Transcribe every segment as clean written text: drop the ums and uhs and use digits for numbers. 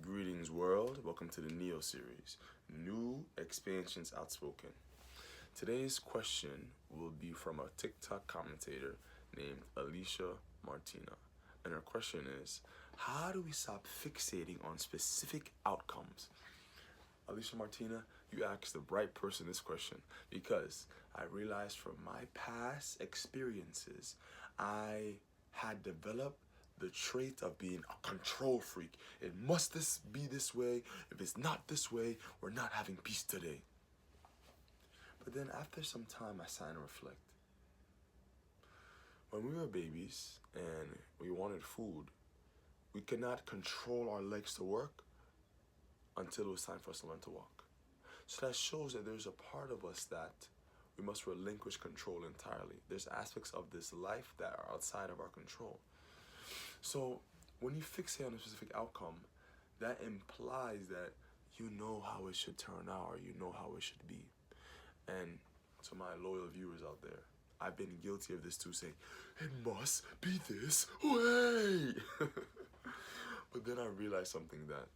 Greetings, world. Welcome to the Neo series, New Expansions Outspoken. Today's question will be from a TikTok commentator named Alicia Martina. And her question is, how do we stop fixating on specific outcomes? Alicia Martina, you asked the right person this question because I realized from my past experiences, I had developed the trait of being a control freak. It must be this way. If it's not this way, we're not having peace today. But then after some time, I sat and reflect. When we were babies and we wanted food, we could not control our legs to work until it was time for us to learn to walk. So that shows that there's a part of us that we must relinquish control entirely. There's aspects of this life that are outside of our control. So when you fixate on a specific outcome, that implies that you know how it should turn out or you know how it should be. And to my loyal viewers out there, I've been guilty of this too, saying, it must be this way. But then I realized something, that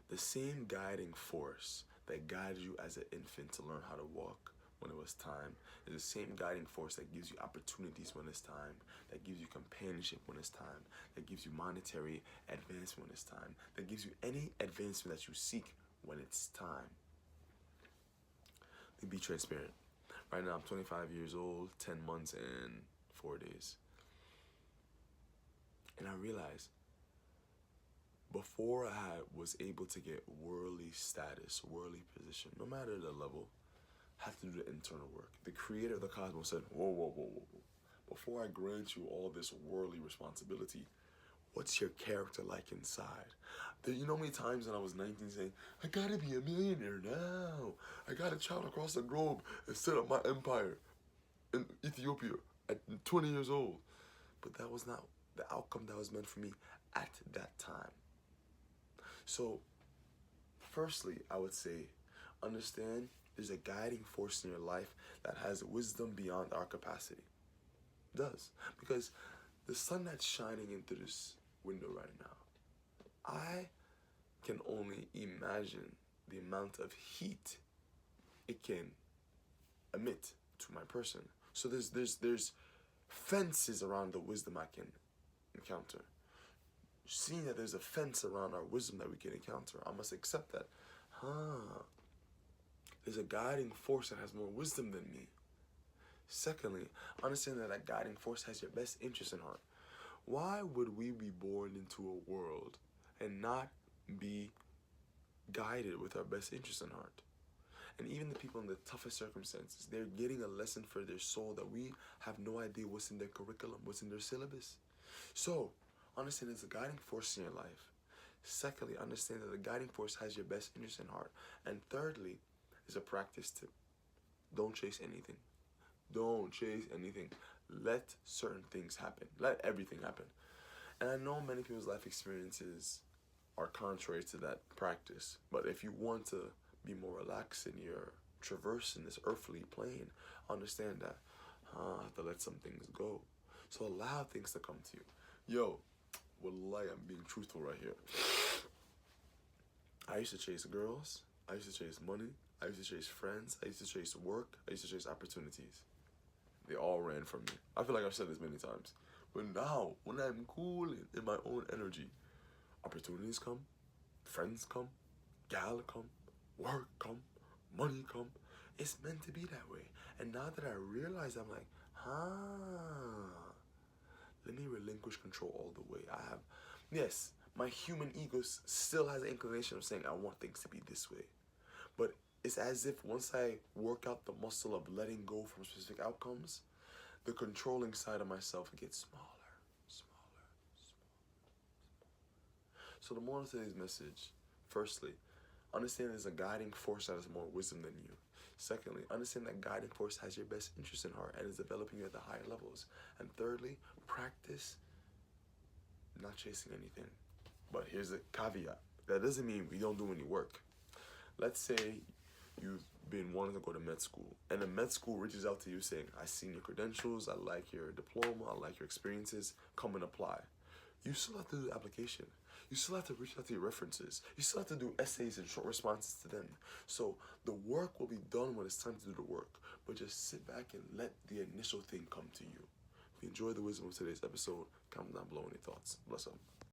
the same guiding force that guided you as an infant to learn how to walk when it was time is the same guiding force that gives you opportunities when it's time, that gives you companionship when it's time, that gives you monetary advancement when it's time, that gives you any advancement that you seek when it's time. Let me be transparent. Right now I'm 25 years old, 10 months and 4 days. And I realized before I was able to get worldly status, worldly position, no matter the level, I have to do the internal work. The creator of the cosmos said, whoa, whoa, whoa, whoa, whoa. Before I grant you all this worldly responsibility, what's your character like inside? You know how many times when I was 19 saying, I gotta be a millionaire now. I gotta travel across the globe and set up my empire in Ethiopia at 20 years old. But that was not the outcome that was meant for me at that time. So, firstly, I would say, understand there's a guiding force in your life that has wisdom beyond our capacity. It does. Because the sun that's shining into this window right now, I can only imagine the amount of heat it can emit to my person. So there's fences around the wisdom I can encounter. Seeing that there's a fence around our wisdom that we can encounter, I must accept that. There's a guiding force that has more wisdom than me. Secondly, understand that that guiding force has your best interest in heart. Why would we be born into a world and not be guided with our best interest in heart? And even the people in the toughest circumstances, they're getting a lesson for their soul that we have no idea what's in their curriculum, what's in their syllabus. So, understand there's a guiding force in your life. Secondly, understand that the guiding force has your best interest in heart. And thirdly, is a practice tip. Don't chase anything. Don't chase anything. Let certain things happen. Let everything happen. And I know many people's life experiences are contrary to that practice. But if you want to be more relaxed in your traversing this earthly plane, understand that I have to let some things go. So allow things to come to you. Yo, wallahi, I'm being truthful right here. I used to chase girls. I used to chase money. I used to chase friends. I used to chase work. I used to chase opportunities. They all ran from me. I feel like I've said this many times. But now, when I'm cool in my own energy, opportunities come, friends come, gal come, work come, money come. It's meant to be that way. And now that I realize, I'm like, let me relinquish control all the way. Yes, my human ego still has an inclination of saying I want things to be this way. But it's as if once I work out the muscle of letting go from specific outcomes, the controlling side of myself gets smaller, smaller, smaller. So the moral of today's message, firstly, understand there's a guiding force that has more wisdom than you. Secondly, understand that guiding force has your best interest in heart and is developing you at the higher levels. And thirdly, practice not chasing anything. But here's a caveat. That doesn't mean we don't do any work. Let's say you've been wanting to go to med school, and the med school reaches out to you saying, I seen your credentials, I like your diploma, I like your experiences, come and apply. You still have to do the application. You still have to reach out to your references. You still have to do essays and short responses to them. So the work will be done when it's time to do the work. But just sit back and let the initial thing come to you. If you enjoyed the wisdom of today's episode, comment down below any thoughts. Bless up.